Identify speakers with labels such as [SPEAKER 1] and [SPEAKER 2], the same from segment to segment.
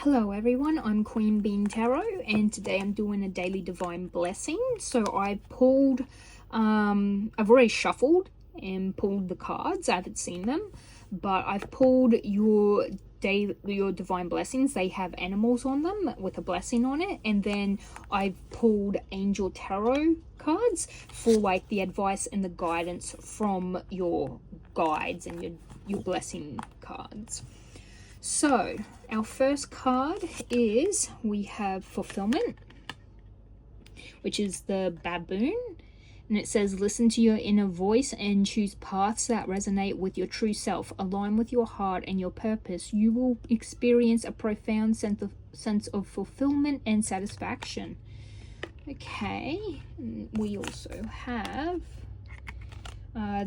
[SPEAKER 1] Hello everyone, I'm Queen Bean Tarot and today I'm doing a daily divine blessing. So I've pulled, I've already shuffled and pulled the cards. I haven't seen them, but I've pulled your divine blessings. They have animals on them with a blessing on it, and then I've pulled angel tarot cards for like the advice and the guidance from your guides and your blessing cards. So our first card is, we have fulfillment, which is the baboon, and it says listen to your inner voice and choose paths that resonate with your true self. Align with your heart and your purpose. You will experience a profound sense of fulfillment and satisfaction. Okay, we also have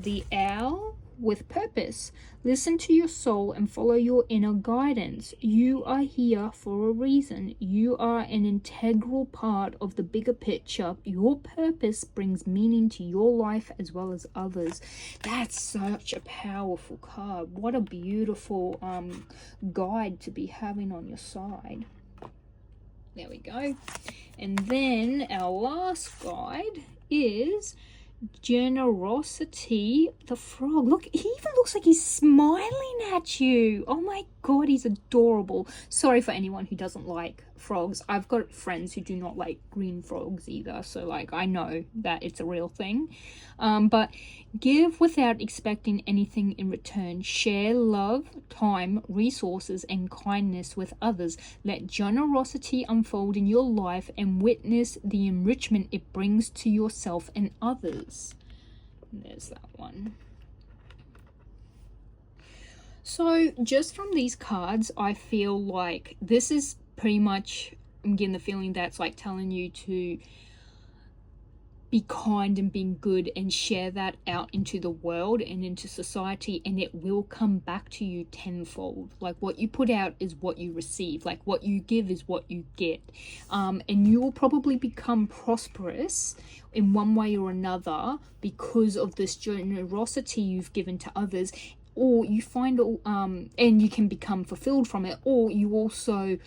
[SPEAKER 1] the owl with purpose. Listen to your soul and follow your inner guidance. You are here for a reason. You are an integral part of the bigger picture. Your purpose brings meaning to your life as well as others. That's such a powerful card. What a beautiful guide to be having on your side. There we go. And then our last guide is generosity, the frog. Look, he even looks like he's smiling at you. Oh my god, he's adorable. Sorry for anyone who doesn't like frogs. I've got friends who do not like green frogs either, so like I know that it's a real thing. But give without expecting anything in return. Share love, time, resources, and kindness with others. Let generosity unfold in your life and witness the enrichment it brings to yourself and others. And there's that one. So just from these cards, I feel like this is pretty much, I'm getting the feeling that's like telling you to be kind and being good and share that out into the world and into society, and it will come back to you tenfold. Like what you put out is what you receive. Like what you give is what you get. And you will probably become prosperous in one way or another because of this generosity you've given to others, or you find and you can become fulfilled from it, or you also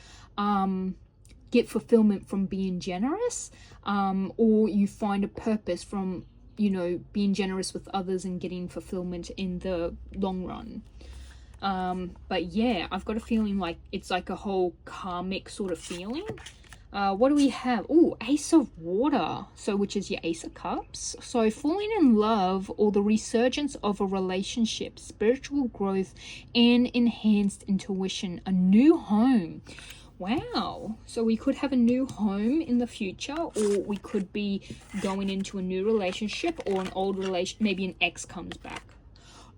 [SPEAKER 1] get fulfillment from being generous, or you find a purpose from, you know, being generous with others and getting fulfillment in the long run. But yeah, I've got a feeling like it's like a whole karmic sort of feeling. What do we have? Oh, Ace of Water, so which is your Ace of Cups. So falling in love or the resurgence of a relationship, spiritual growth and enhanced intuition, a new home. Wow, so we could have a new home in the future, or we could be going into a new relationship, or an old relation, maybe an ex comes back.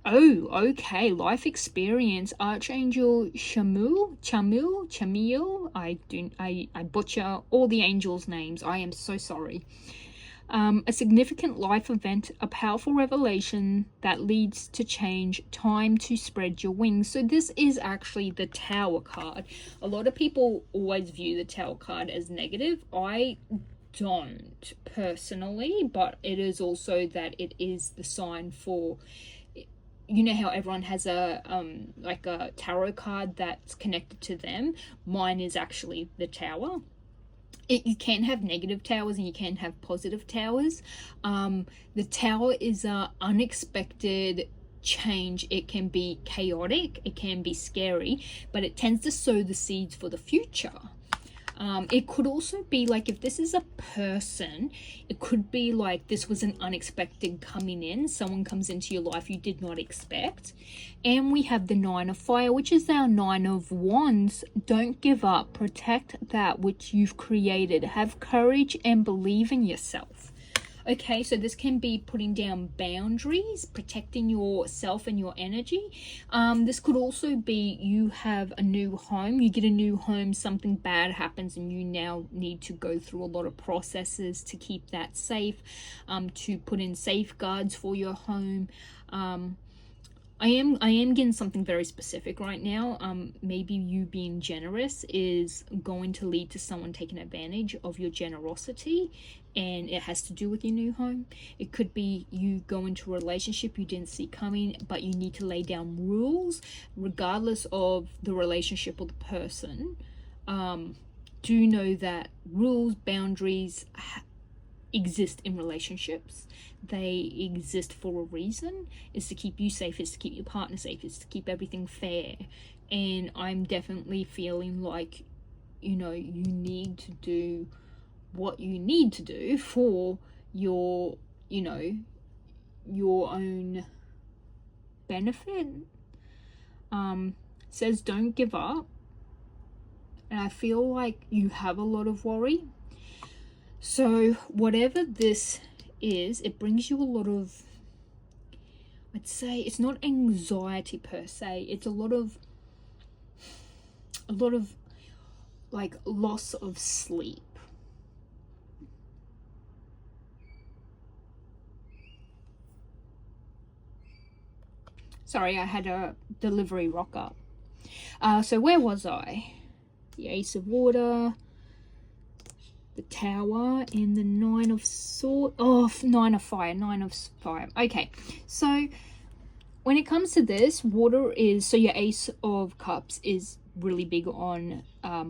[SPEAKER 1] Oh, okay, life experience, Archangel Chamiel. I butcher all the angels' names. I am so sorry. A significant life event, a powerful revelation that leads to change, time to spread your wings. So this is actually the Tower card. A lot of people always view the Tower card as negative. I don't personally, but it is also that it is the sign for, you know how everyone has a like a tarot card that's connected to them. Mine is actually the Tower. You can have negative towers and you can have positive towers. The Tower is a unexpected change. It can be chaotic, it can be scary, but it tends to sow the seeds for the future. It could also be like, if this is a person, it could be like this was an unexpected coming in. Someone comes into your life you did not expect. And we have the Nine of Fire, which is our Nine of Wands. Don't give up. Protect that which you've created. Have courage and believe in yourself. Okay, so this can be putting down boundaries, protecting yourself and your energy. This could also be you have a new home, you get a new home, something bad happens and you now need to go through a lot of processes to keep that safe, to put in safeguards for your home. I am getting something very specific right now. Maybe you being generous is going to lead to someone taking advantage of your generosity, and it has to do with your new home. It could be you go into a relationship you didn't see coming, but you need to lay down rules regardless of the relationship or the person. Do know that rules, boundaries exist in relationships. They exist for a reason. It's to keep you safe, it's to keep your partner safe, it's to keep everything fair. And I'm definitely feeling like, you need to do what you need to do for your, your own benefit. Says don't give up. And I feel like you have a lot of worry. So whatever this is, it brings you a lot of, I'd say it's not anxiety per se, it's a lot of like loss of sleep. Sorry, I had a delivery rock up. So where was I? The Ace of Water, the Tower, and the Nine of Swords. Oh, Nine of Fire. Okay, so when it comes to this, water is, so your Ace of Cups is really big on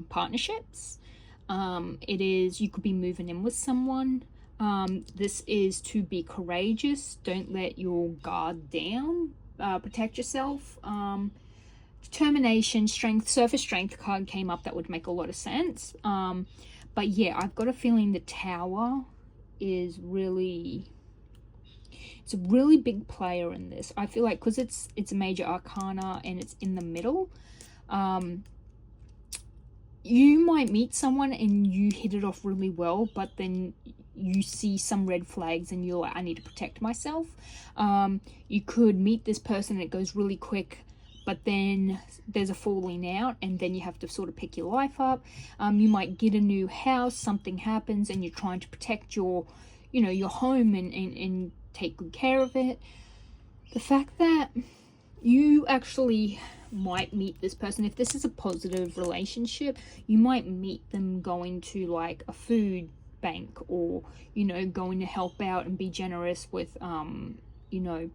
[SPEAKER 1] partnerships. It is, you could be moving in with someone. This is to be courageous. Don't let your guard down. Protect yourself. Determination, strength, surface strength card came up that would make a lot of sense. But yeah, I've got a feeling the Tower is really, it's a really big player in this. I feel like because it's a major arcana and it's in the middle, you might meet someone and you hit it off really well, but then you see some red flags and you're like, I need to protect myself. You could meet this person and it goes really quick, but then there's a falling out and then you have to sort of pick your life up. You might get a new house, something happens and you're trying to protect your, your home and take good care of it. The fact that you actually might meet this person, if this is a positive relationship, you might meet them going to like a food bank or, going to help out and be generous with,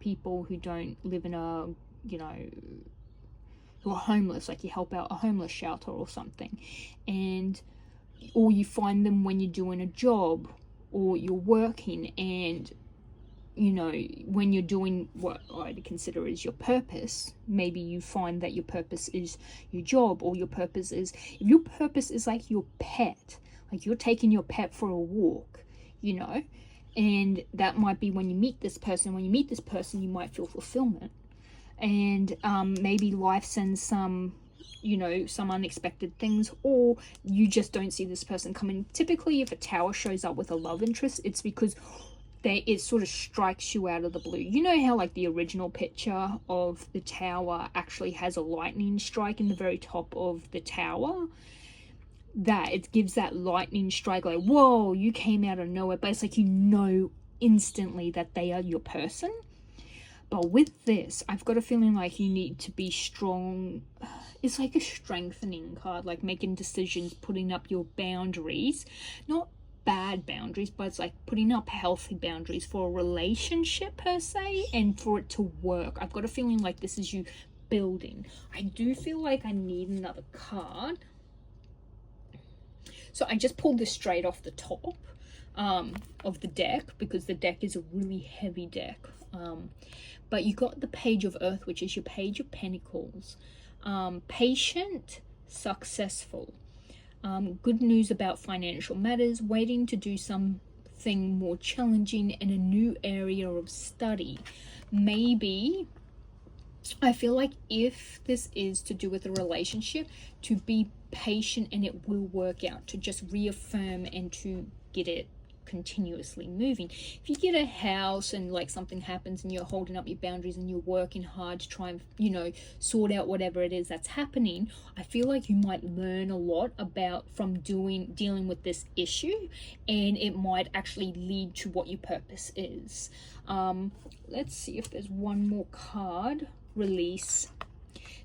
[SPEAKER 1] people who don't live in a, who are homeless, like you help out a homeless shelter or something. Or you find them when you're doing a job or you're working and, when you're doing what I'd consider is your purpose, maybe you find that your purpose is your job, or your purpose is, if your purpose is like your pet, like you're taking your pet for a walk, and that might be when you meet this person. When you meet this person, you might feel fulfillment. And maybe life sends some, some unexpected things, or you just don't see this person coming. Typically, if a Tower shows up with a love interest, it's because it sort of strikes you out of the blue. You know how like the original picture of the Tower actually has a lightning strike in the very top of the tower? That it gives that lightning strike, like, whoa, you came out of nowhere, but it's like instantly that they are your person. But with this, I've got a feeling like you need to be strong. It's like a strengthening card, like making decisions, putting up your boundaries. Not bad boundaries, but it's like putting up healthy boundaries for a relationship per se, and for it to work. I've got a feeling like this is you building. I do feel like I need another card. So I just pulled this straight off the top of the deck, because the deck is a really heavy deck. But you got the Page of Earth, which is your Page of Pentacles. Patient, successful. Good news about financial matters, waiting to do something more challenging in a new area of study. Maybe, I feel like if this is to do with a relationship, to be patient and it will work out, to just reaffirm and to get it continuously moving. If you get a house and like something happens and you're holding up your boundaries and you're working hard to try and sort out whatever it is that's happening, I feel like you might learn a lot from dealing with this issue, and it might actually lead to what your purpose is. Let's see if there's one more card. Release.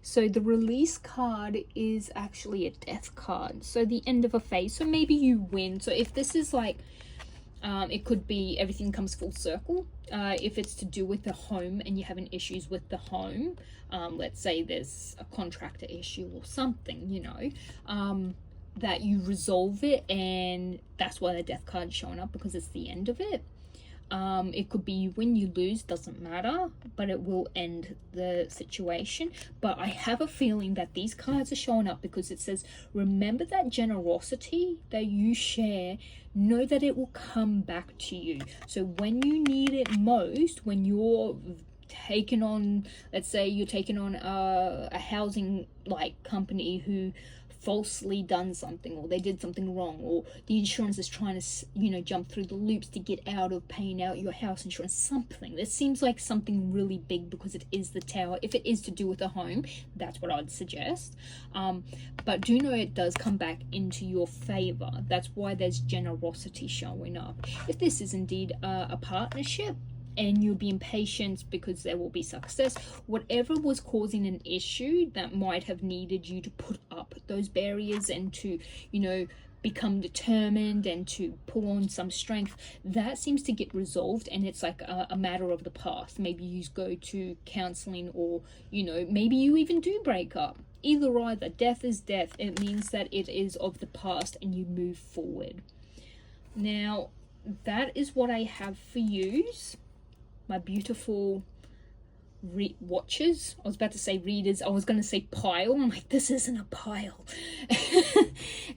[SPEAKER 1] So the Release card is actually a Death card, so the end of a phase. So maybe you win. So if this is like it could be everything comes full circle. If it's to do with the home and you're having issues with the home, let's say there's a contractor issue or something, that you resolve it, and that's why the death card's showing up, because it's the end of it. It could be you win, you lose, doesn't matter, but it will end the situation. But I have a feeling that these cards are showing up because it says, remember that generosity that you share, know that it will come back to you. So when you need it most, when you're taking on, let's say you're taking on a housing like company who falsely done something, or they did something wrong, or the insurance is trying to, you know, jump through the loops to get out of paying out your house insurance, something. This seems like something really big because it is the Tower. If it is to do with a home, that's what I'd suggest. But do know it does come back into your favor. That's why there's generosity showing up. If this is indeed a partnership, and you'll be impatient because there will be success, whatever was causing an issue that might have needed you to put up those barriers and to, you know, become determined and to pull on some strength, that seems to get resolved, and it's like a matter of the past. Maybe you go to counseling, or, you know, maybe you even do break up. Either, death is death. It means that it is of the past and you move forward. Now, that is what I have for yous, my beautiful watchers. I was about to say readers. I was going to say pile. I'm like, this isn't a pile.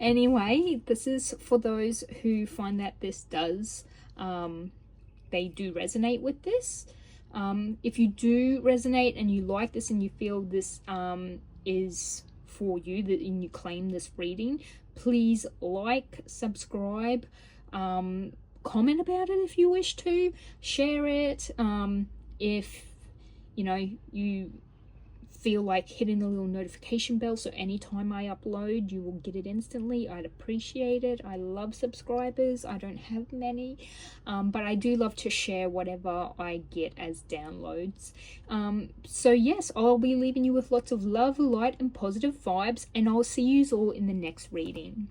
[SPEAKER 1] Anyway, this is for those who find that this does, they do resonate with this. If you do resonate and you like this and you feel this is for you, and you claim this reading, please like, subscribe, comment about it if you wish to, share it. If you know, you feel like hitting the little notification bell so anytime I upload you will get it instantly, I'd appreciate it. I love subscribers. I don't have many, but I do love to share whatever I get as downloads. So yes, I'll be leaving you with lots of love, light and positive vibes, and I'll see you all in the next reading.